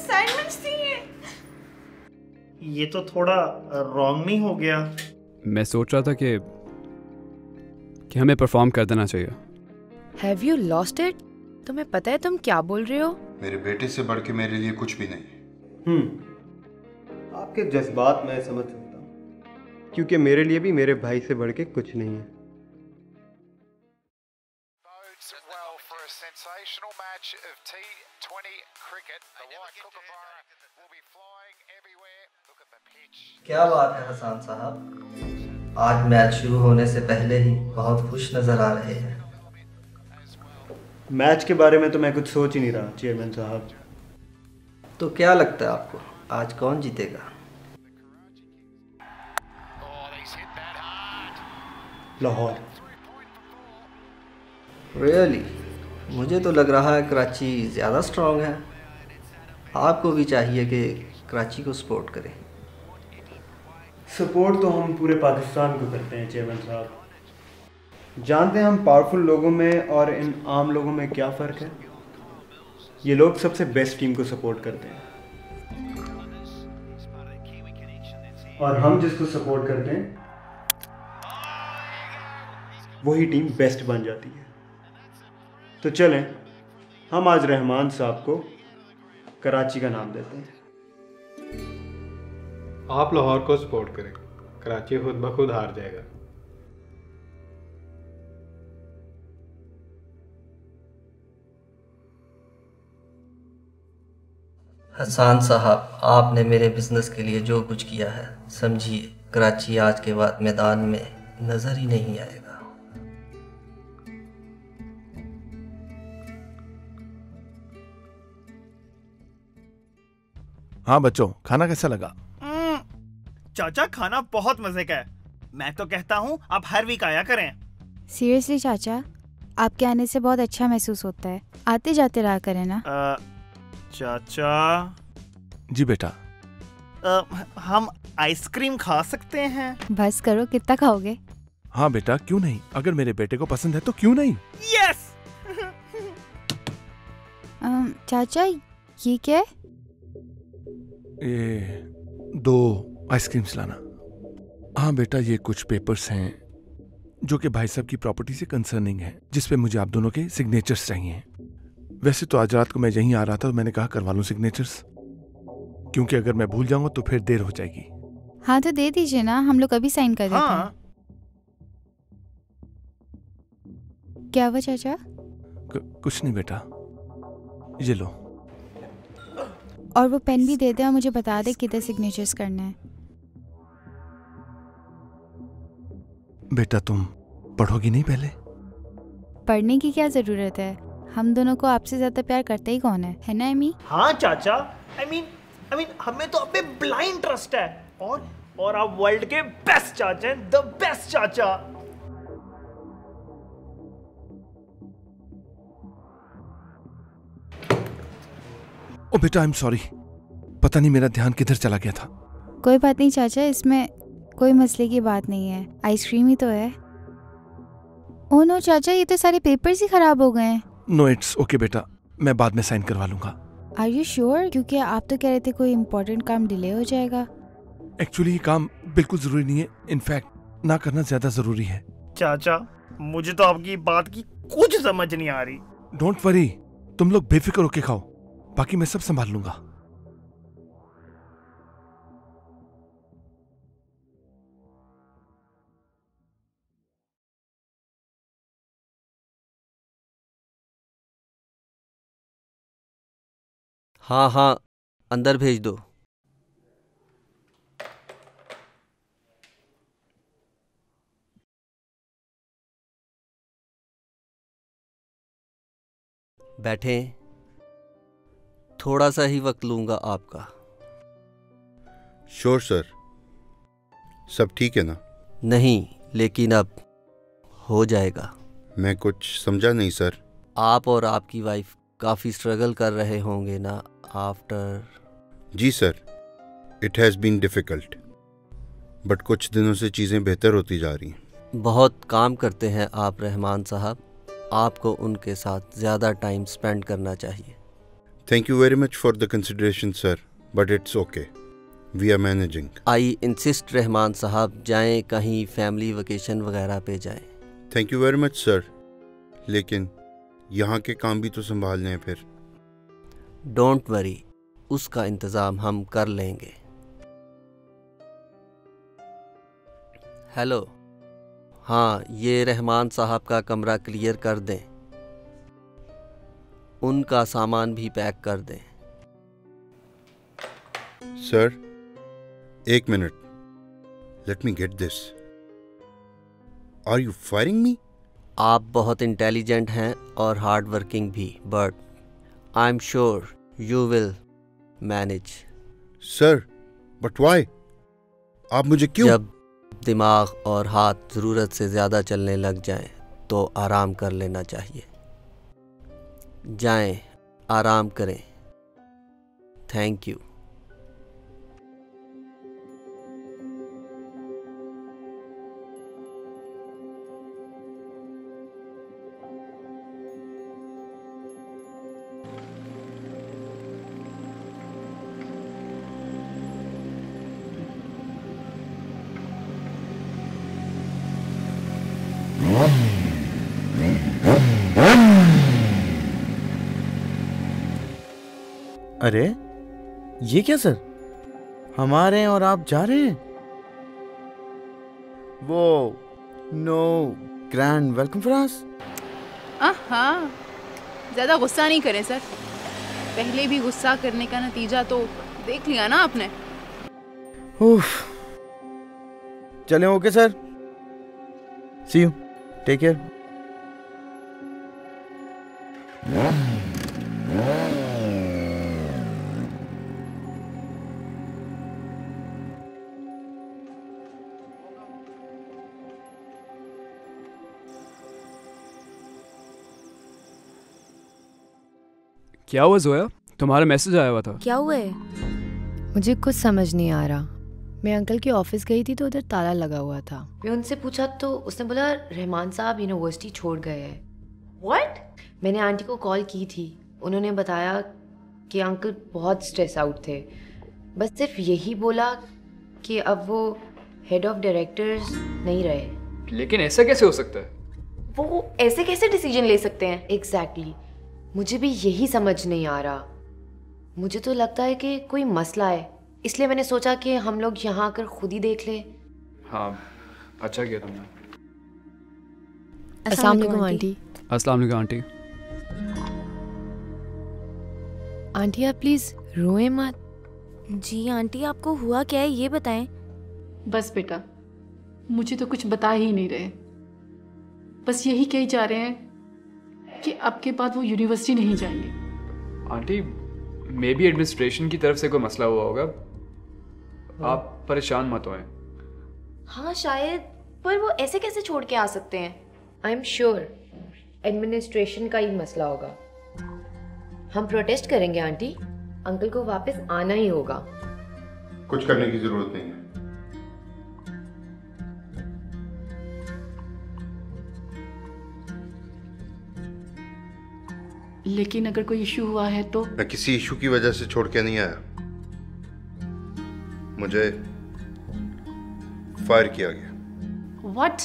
Assignments थी ये तो थोड़ा रॉन्ग नहीं हो गया? मैं सोच रहा था कि हमें परफॉर्म कर देना चाहिए। Have you lost it? तुम्हें पता है तुम क्या बोल रहे हो? मेरे बेटे से बढ़ के मेरे लिए कुछ भी नहीं। आपके जज्बात मैं समझ सकता हूँ, क्योंकि मेरे लिए भी मेरे भाई से बढ़ के कुछ नहीं है। क्या बात है हसन साहब, आज मैच शुरू होने से पहले ही बहुत खुश नजर आ रहे हैं। मैच के बारे में तो मैं कुछ सोच ही नहीं रहा चेयरमैन साहब। तो क्या लगता है आपको आज कौन जीतेगा? लाहौर। रियली? मुझे तो लग रहा है कराची ज़्यादा स्ट्रांग है। आपको भी चाहिए कि कराची को सपोर्ट करें। सपोर्ट तो हम पूरे पाकिस्तान को करते हैं चेयरमैन साहब। जानते हैं हम पावरफुल लोगों में और इन आम लोगों में क्या फ़र्क है? ये लोग सबसे बेस्ट टीम को सपोर्ट करते हैं और हम जिसको सपोर्ट करते हैं वही टीम बेस्ट बन जाती है। तो चलें हम आज रहमान साहब को कराची का नाम देते हैं। आप लाहौर को सपोर्ट करें, कराची खुद ब खुद हार जाएगा। हसन साहब, आपने मेरे बिजनेस के लिए जो कुछ किया है, समझिए कराची आज के बाद मैदान में नजर ही नहीं आएगा। हाँ बच्चों, खाना कैसा लगा? चाचा खाना बहुत मजे का है। मैं तो कहता हूँ आप हर वीक आया करें। सीरियसली चाचा, आपके आने से बहुत अच्छा महसूस होता है। आते जाते रहा करें ना। चाचा। जी बेटा। हम आइसक्रीम खा सकते हैं? बस करो, कितना खाओगे? हाँ बेटा, क्यों नहीं, अगर मेरे बेटे को पसंद है तो क्यों नहीं। यस। चाचा ये क्या है? ये 2 आइसक्रीम्स लाना। हाँ बेटा, ये कुछ पेपर्स हैं जो कि भाई साहब की प्रॉपर्टी से कंसर्निंग है, जिस पे मुझे आप दोनों के सिग्नेचर्स चाहिए। वैसे तो आज रात को मैं यहीं आ रहा था तो मैंने कहा करवा लूं सिग्नेचर्स, क्योंकि अगर मैं भूल जाऊंगा तो फिर देर हो जाएगी। हाँ तो दे दीजिए ना, हम लोग अभी साइन कर देते हैं। क्या हुआ चाचा? कुछ नहीं बेटा, ये लो। और वो पेन भी दे दे और मुझे बता दे कितने सिग्नेचर्स करने हैं। बेटा तुम पढ़ोगी नहीं पहले? पढ़ने की क्या जरूरत है, हम दोनों को आपसे ज्यादा प्यार करते ही कौन है ना एमी? हाँ चाचा, आई मीन हमें तो अब ब्लाइंड ट्रस्ट है। और आप वर्ल्ड के बेस्ट चाचा हैं, द बेस्ट चाचा। ओ बेटा, आई एम सॉरी, पता नहीं मेरा ध्यान किधर चला गया था। कोई बात नहीं चाचा, इसमें कोई मसले की बात नहीं है, आइसक्रीम ही तो है। ओह नो चाचा, ये तो सारे पेपर्स ही खराब हो गए हैं। नो इट्स ओके बेटा, मैं बाद में साइन करवा लूंगा। Are you sure? क्योंकि आप तो कह रहे थे कोई इम्पोर्टेंट काम डिले हो जाएगा। एक्चुअली ये काम बिल्कुल जरूरी नहीं है, इनफैक्ट ना करना ज्यादा जरूरी है। चाचा मुझे तो आपकी बात की कुछ समझ नहीं आ रही। डोंट वरी, तुम लोग बेफिक्र होके खाओ, बाकी मैं सब संभाल लूंगा। हाँ हाँ, अंदर भेज दो। बैठें, थोड़ा सा ही वक्त लूंगा आपका। श्योर सर, सब ठीक है ना? नहीं, लेकिन अब हो जाएगा। मैं कुछ समझा नहीं सर। आप और आपकी वाइफ काफ़ी स्ट्रगल कर रहे होंगे ना आफ्टर? जी sir, it has been difficult, but कुछ दिनों से चीज़ें बेहतर होती जा रही हैं। बहुत काम करते हैं आप रहमान साहब, आपको उनके साथ ज़्यादा टाइम स्पेंड करना चाहिए। Thank you very much for the consideration, sir, but it's okay. We are managing. I insist Rahman साहब, जाएं कहीं फैमिली वेकेशन वगैरह पे जाएं। Thank you very much, sir. लेकिन यहाँ के काम भी तो संभालने हैं फिर। डोंट वरी, उसका इंतज़ाम हम कर लेंगे। हेलो, हाँ, ये रहमान साहब का कमरा क्लियर कर दें, उनका सामान भी पैक कर दें। Sir, एक minute. Let me get this. Are you firing me? आप बहुत इंटेलिजेंट हैं और हार्ड वर्किंग भी, but I am sure you will manage. Sir, but why? आप मुझे क्यों? जब दिमाग और हाथ ज़रूरत से ज़्यादा चलने लग जाएं तो आराम कर लेना चाहिए। जाएं, आराम करें। Thank you. अरे ये क्या सर, हम आ रहे हैं और आप जा रहे हैं? वो no grand welcome for us. हाँ, ज़्यादा गुस्सा नहीं करें सर, पहले भी गुस्सा करने का नतीजा तो देख लिया ना आपने। उफ, चलें okay sir, see you, take care. क्या हुआ जोया? तुम्हारा मैसेज आया हुआ था। क्या हुआ है? मुझे कुछ समझ नहीं आ रहा। मैं अंकल के ऑफिस गई थी तो उधर ताला लगा हुआ था। मैं उनसे पूछा तो उसने बोला रहमान साहब यूनिवर्सिटी छोड़ गए हैं। व्हाट? मैंने आंटी को कॉल की थी, उन्होंने बताया कि अंकल बहुत स्ट्रेस आउट थे। बस सिर्फ यही बोला कि अब वो हेड ऑफ डायरेक्टर्स नहीं रहे। लेकिन ऐसा कैसे हो सकता है? वो ऐसे कैसे डिसीजन ले सकते हैं? एग्जैक्टली, मुझे भी यही समझ नहीं आ रहा। मुझे तो लगता है कि कोई मसला है, इसलिए मैंने सोचा कि हम लोग यहाँ आकर खुद ही देख ले। हाँ, अच्छा किया तुमने। अस्सलाम वालेकुम आंटी। अस्सलाम वालेकुम आंटी। आंटी आप प्लीज रोए मत। जी आंटी, आपको हुआ क्या है ये बताएं। बस बेटा, मुझे तो कुछ बता ही नहीं रहे, बस यही कही जा रहे हैं कि अब के बाद वो यूनिवर्सिटी नहीं जाएंगे। आंटी, मे बी एडमिनिस्ट्रेशन की तरफ से कोई मसला हुआ होगा, आप परेशान मत होएं। हाँ शायद, पर वो ऐसे कैसे छोड़ के आ सकते हैं? आई एम श्योर एडमिनिस्ट्रेशन का ही मसला होगा। हम प्रोटेस्ट करेंगे आंटी, अंकल को वापस आना ही होगा। कुछ करने की जरूरत नहीं है। लेकिन अगर कोई इशू हुआ है तो? मैं किसी इशू की वजह से छोड़ के नहीं आया, मुझे फायर किया गया। व्हाट?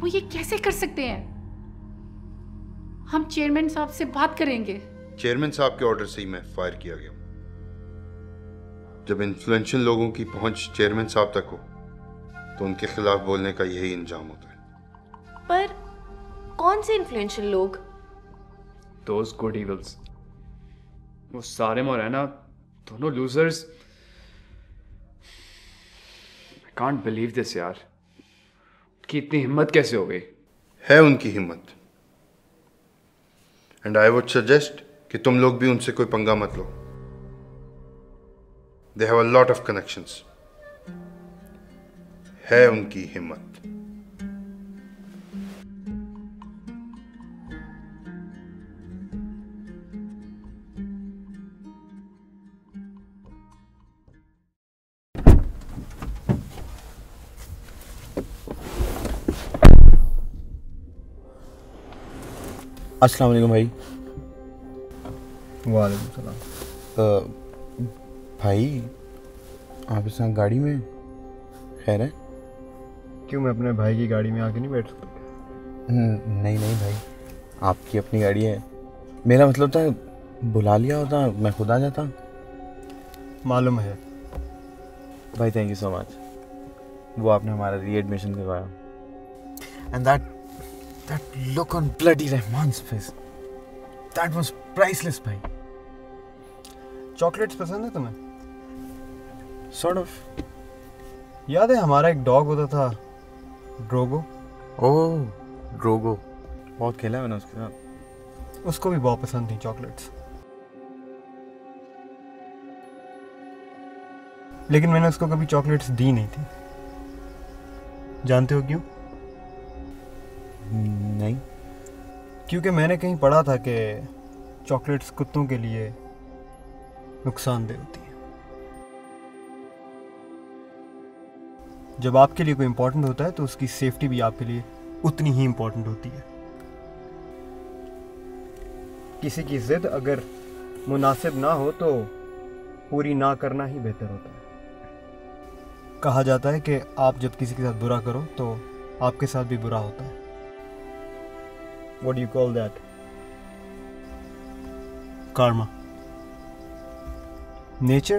वो ये कैसे कर सकते हैं? हम चेयरमैन साहब से बात करेंगे। चेयरमैन साहब के ऑर्डर से ही मैं फायर किया गया। जब इन्फ्लुएंशियल लोगों की पहुंच चेयरमैन साहब तक हो तो उनके खिलाफ बोलने का यही इंजाम होता है। पर कौन से इन्फ्लुएंशियल लोग? Those good evils, वो सारिम और रहना दोनों losers. I can't believe this यार, कि इतनी हिम्मत कैसे हो गई? है उनकी हिम्मत, एंड आई वुड सजेस्ट कि तुम लोग भी उनसे कोई पंगा मत लो। They have a lot of connections. है उनकी हिम्मत। अस्सलाम वालेकुम भाई। वालेकुम सलाम। भाई आप इस गाड़ी में खैर है? क्यों, मैं अपने भाई की गाड़ी में आके नहीं बैठ सकता? नहीं नहीं भाई, आपकी अपनी गाड़ी है। मेरा मतलब था बुला लिया होता, मैं खुद आ जाता। मालूम है भाई, थैंक यू सो मच। वो आपने हमारा रीएडमिशन करवाया। And that look on bloody Rahman's face, that was priceless भाई। चॉकलेट्स पसंद है तुम्हें? Sort of. याद है हमारा एक डॉग होता था, ड्रोगो? ओह ड्रोगो, बहुत खेला है मैंने उसके साथ। उसको भी बहुत पसंद थी चॉकलेट्स, लेकिन मैंने उसको कभी चॉकलेट्स दी नहीं थी। जानते हो क्यों? नहीं। क्योंकि मैंने कहीं पढ़ा था कि चॉकलेट्स कुत्तों के लिए नुकसानदेह होती है। जब आपके लिए कोई इंपॉर्टेंट होता है तो उसकी सेफ्टी भी आपके लिए उतनी ही इंपॉर्टेंट होती है। किसी की जिद अगर मुनासिब ना हो तो पूरी ना करना ही बेहतर होता है। कहा जाता है कि आप जब किसी के साथ बुरा करो तो आपके साथ भी बुरा होता है। What do you call that? Karma. Nature,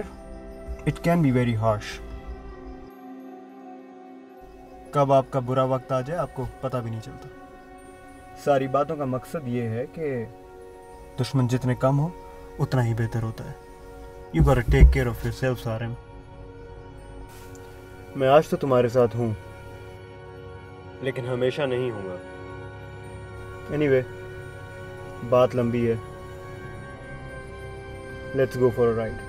it can be very harsh. कब आपका बुरा वक्त आ जाए आपको पता भी नहीं चलता। सारी बातों का मकसद ये है कि दुश्मन जितने कम हो उतना ही बेहतर होता है। You gotta take care of yourself, Sarim. मैं आज तो तुम्हारे साथ हूँ, लेकिन हमेशा नहीं हूँगा। Anyway, बात लंबी है। Let's go for a ride.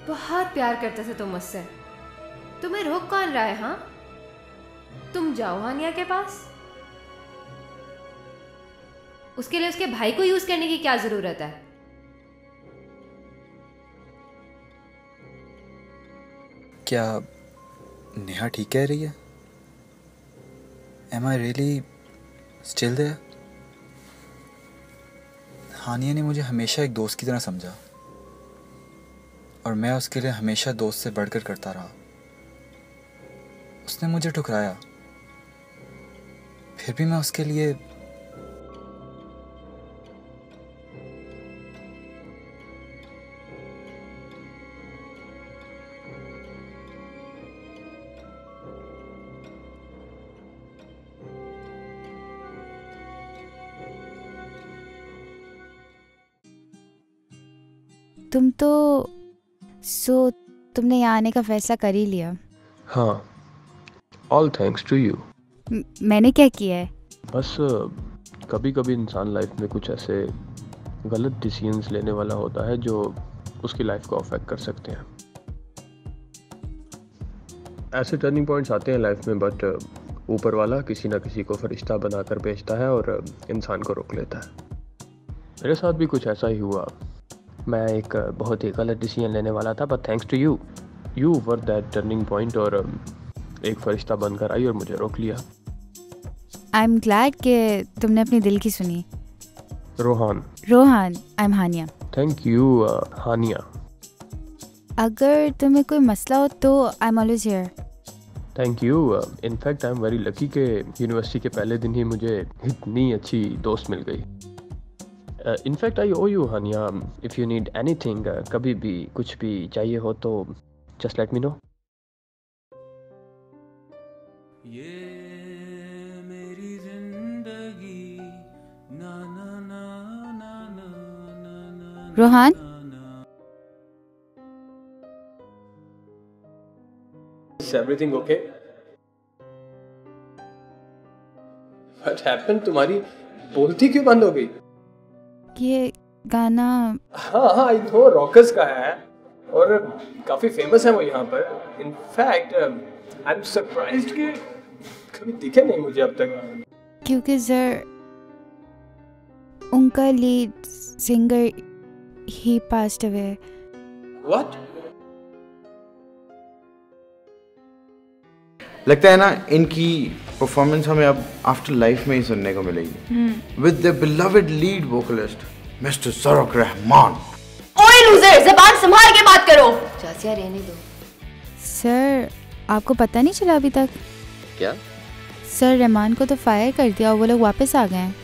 बहुत प्यार करते थे तुम मुझसे, तुम्हें रोक कौन रहा है? हाँ, तुम जाओ हानिया के पास। उसके लिए उसके भाई को यूज करने की क्या जरूरत है? क्या नेहा ठीक कह रही है? Am I really still there? हानिया ने मुझे हमेशा एक दोस्त की तरह समझा और मैं उसके लिए हमेशा दोस्त से बढ़कर करता रहा। उसने मुझे ठुकराया, फिर भी मैं उसके लिए तुम तो तुमने यहाँ आने का फैसला कर ही लिया। हाँ, ऑल थैंक्स टू यू। मैंने क्या किया है? बस कभी कभी इंसान लाइफ में कुछ ऐसे गलत डिसीजंस लेने वाला होता है जो उसकी लाइफ को अफेक्ट कर सकते हैं। ऐसे टर्निंग पॉइंट्स आते हैं लाइफ में, बट ऊपर वाला किसी ना किसी को फरिश्ता बनाकर भेजता है और इंसान को रोक लेता है। मेरे साथ भी कुछ ऐसा ही हुआ। मैं एक बहुत ही गलत डिसीजन लेने वाला था, but thanks to you were that turning point, और एक फरिश्ता बनकर आई और मुझे रोक लिया। आई एम ग्लैड कि तुमने अपने दिल की सुनी। Rohan, I am Haniya. Thank you Haniya. अगर तुम्हें कोई मसला हो तो I am always here. Thank you. In fact I am very lucky कि यूनिवर्सिटी के पहले दिन ही मुझे इतनी अच्छी दोस्त मिल गई। In fact I owe you Hania, if you need anything, कभी भी कुछ भी चाहिए हो तो just let me know. Rohan, Is everything okay? What happened? तुम्हारी बोलती क्यों बंद हो गई? ये गाना हाँ, आई नो रॉकर्स का है और काफी फेमस है वो यहाँ पर. इनफैक्ट आई एम सरप्राइज्ड कि कभी दिखे नहीं मुझे अब तक. क्योंकि सर उनका lead singer he passed away. What? लगता है ना इनकी परफॉर्मेंस हमें अब आफ्टर लाइफ में ही सुनने को मिलेगी with the beloved lead vocalist mister Zarak Rahman. ओए लूजर, ज़बान संभाल के बात करो. चाचा रहने दो. सर आपको पता नहीं चला अभी तक? क्या? सर रहमान को तो फायर कर दिया और वो लोग वापस आ गए हैं.